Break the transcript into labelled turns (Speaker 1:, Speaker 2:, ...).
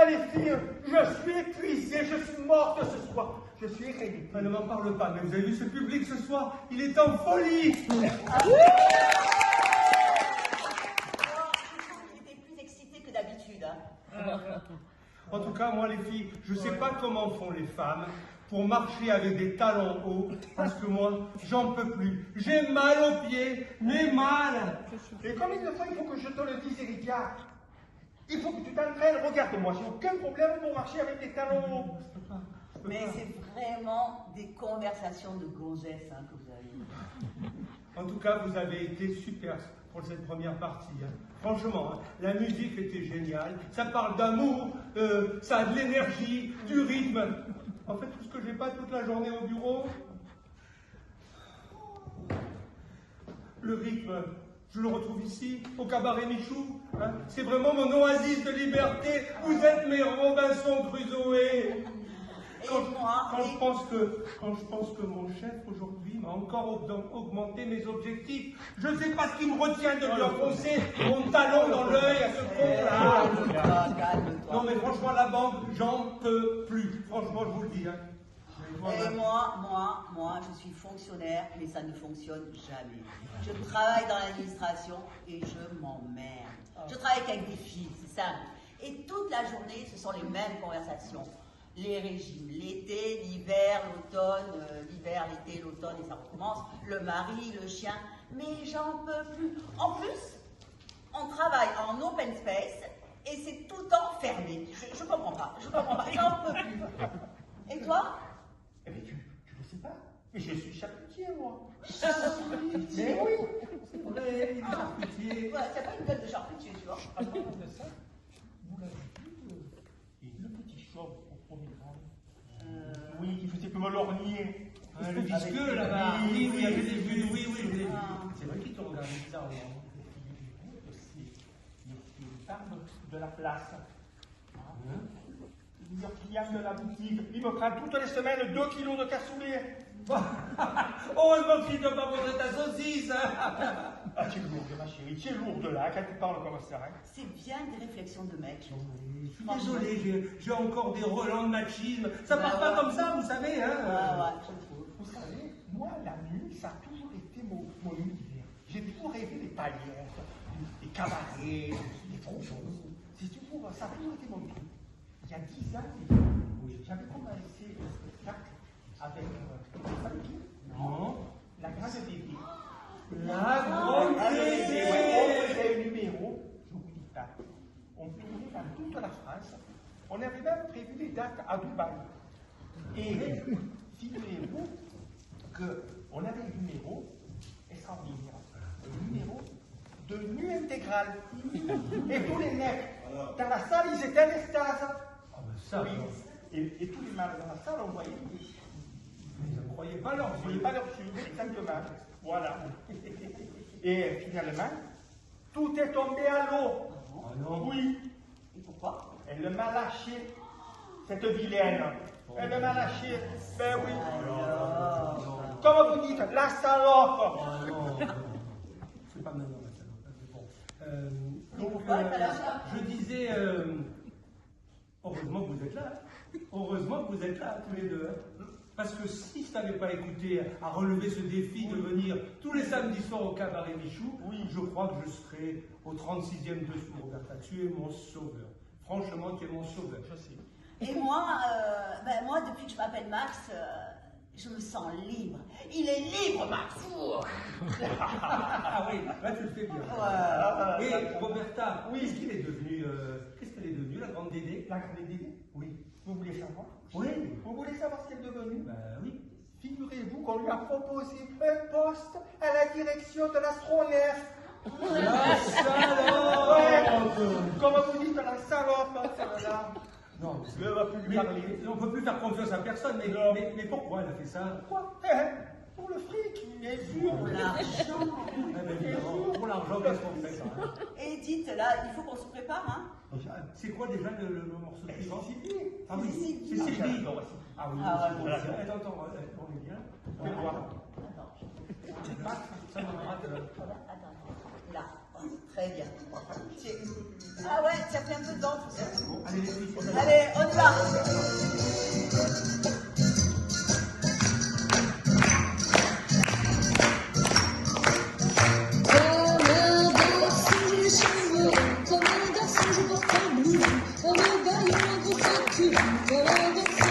Speaker 1: Ah les filles, je suis épuisé, je suis morte ce soir. Je suis réduite.
Speaker 2: Ne m'en parle pas, mais vous avez vu ce public ce soir? Il est en folie.
Speaker 3: Il était plus excité que d'habitude. Hein.
Speaker 2: En tout cas, moi les filles, je ne sais pas comment font les femmes pour marcher avec des talons hauts, parce que moi, j'en peux plus. J'ai mal aux pieds, mais mal.
Speaker 1: Et comme il le faut, il faut que je te le dise, Erika. Il faut que tu t'entraînes. Regarde-moi, j'ai aucun problème pour marcher avec des talons hauts.
Speaker 3: Mais c'est vraiment des conversations de gonzesse hein, que vous avez.
Speaker 2: En tout cas, vous avez été super pour cette première partie. Hein. Franchement, hein, la musique était géniale. Ça parle d'amour, ça a de l'énergie, du rythme. En fait, tout ce que j'ai pas toute la journée au bureau, le rythme, je le retrouve ici, au cabaret Michou. Hein. C'est vraiment mon oasis de liberté. Vous êtes mes Robinson Crusoe. Quand je pense que mon chef aujourd'hui m'a encore augmenté mes objectifs, je ne sais pas ce qui me retient de lui enfoncer mon talon dans l'œil à ce con-là.
Speaker 3: Calme-toi.
Speaker 2: Non mais franchement la banque, j'en peux plus. Franchement, je vous le dis. Hein.
Speaker 3: Et moi, je suis fonctionnaire, mais ça ne fonctionne jamais. Je travaille dans l'administration et je m'emmerde. Je travaille avec des filles, c'est simple. Et toute la journée, ce sont les mêmes conversations. Les régimes, l'été, l'hiver, l'automne, l'hiver, l'été, l'automne, et ça recommence, le mari, le chien, mais j'en peux plus. En plus, on travaille en open space et c'est tout le temps fermé. Je comprends pas, j'en peux plus. Et toi?
Speaker 1: Eh bien, tu le sais pas. Mais je suis charcutier, moi. Mais oui.
Speaker 2: C'est vrai, il est charcutier.
Speaker 3: Ouais, c'est pas une gueule de charcutier, tu vois.
Speaker 1: À propos de ça, vous l'avez vu, le petit chauve au premier rang. Oui, qui faisait que me lorgner.
Speaker 2: Ah, le visqueux là-bas. Oui, je l'ai vu, oui, je l'ai vu. C'est vrai qu'il te regarde bizarrement.
Speaker 1: Il parle de la place. Le client de la boutique, il me prend toutes les semaines 2 kilos de cassoulet.
Speaker 2: Heureusement qu'il ne doit pas manger ta saucisse.
Speaker 1: Ah, tu es lourde, ma chérie, tu es lourde là, quand tu parles comme ça. Hein.
Speaker 3: C'est bien des réflexions de mec.
Speaker 2: Je suis désolé, j'ai encore des relents de machisme. Ça part pas comme ça, vous savez. Hein.
Speaker 1: Vous savez, moi, la nuit, ça a toujours été mon univers. J'ai toujours rêvé des palières, des cabarets, des tronçons. Ça a toujours été mon truc. Il y a 10 ans, j'avais commencé le spectacle avec
Speaker 2: Non.
Speaker 1: la grande bébé.
Speaker 2: La grande bébé.
Speaker 1: On faisait un numéro, j'oublie pas. On tournait dans toute la France. On avait même prévu des dates à Dubaï. Et figurez-vous qu'on avait un numéro extraordinaire. Un numéro de nuit intégrale. Et tous les mecs dans la salle, ils étaient en extase.
Speaker 2: Ah ben ça,
Speaker 1: oui. Et tous les mâles dans la salle, on voyait.
Speaker 2: Ils ne croyaient pas leur
Speaker 1: Ils ne pas leur suivre, exactement. Voilà. Et finalement, tout est tombé à l'eau.
Speaker 2: Ah non.
Speaker 1: Oui.
Speaker 3: Et pourquoi?
Speaker 1: Elle m'a lâché, cette vilaine. Elle m'a lâché. Ben oui. Comme vous dites, la salope.
Speaker 2: Oh non. C'est pas maintenant la salope. Mais bon. Donc,
Speaker 3: Pourquoi elle t'a lâché?
Speaker 2: je disais, heureusement que vous êtes là. Heureusement que vous êtes là, tous les deux. Hein. Parce que si je t'avais pas écouté à relever ce défi de venir tous les samedis soirs au cabaret Michou, je crois que je serais au 36e dessous, Roberta. Tu es mon sauveur. Franchement, tu es mon sauveur. Je sais.
Speaker 3: Et moi, depuis que je m'appelle Max, je me sens libre. Il est libre, Max.
Speaker 2: Ah oui, là tu le fais bien.
Speaker 3: Ouais.
Speaker 2: Et Roberta, qu'est-ce qu'elle est devenue, la grande Dédé?
Speaker 1: La grande Dédé?
Speaker 2: Oui.
Speaker 1: Vous voulez savoir?
Speaker 2: Oui.
Speaker 1: Vous voulez savoir ce qu'elle est devenue?
Speaker 2: Ben oui.
Speaker 1: Figurez-vous qu'on lui a proposé un poste à la direction de l'astronef.
Speaker 2: La salope.
Speaker 1: Comme vous dites, la salope, celle-là.
Speaker 2: Non,
Speaker 1: Je ne vais plus lui parler.
Speaker 2: on ne peut plus faire confiance à personne, mais pourquoi elle a fait ça?
Speaker 1: Pourquoi? Pour le fric, bien sûr.
Speaker 3: Pour l'argent.
Speaker 2: Pour l'argent, qu'est-ce qu'on fait ça?
Speaker 3: Et dites, là, il faut qu'on se prépare, hein?
Speaker 2: C'est quoi déjà le morceau suivant?
Speaker 1: Sylvie.
Speaker 2: Ah oui, c'est
Speaker 3: Sylvie.
Speaker 2: Sylvie. Ah oui,
Speaker 3: Ah,
Speaker 2: c'est bon.
Speaker 3: ouais.
Speaker 2: Attends, on est bien.
Speaker 1: Fais voir.
Speaker 3: Attends.
Speaker 2: Ça me rate.
Speaker 3: Attends. Là. Très bien. Ah ouais, tu as fait un peu de vent.
Speaker 1: Bon, allez les filles,
Speaker 3: Allez, on y va.
Speaker 4: Comme un garçon, je porte un blouson. Comme un gars, il y a un gros facture. Comme un garçon,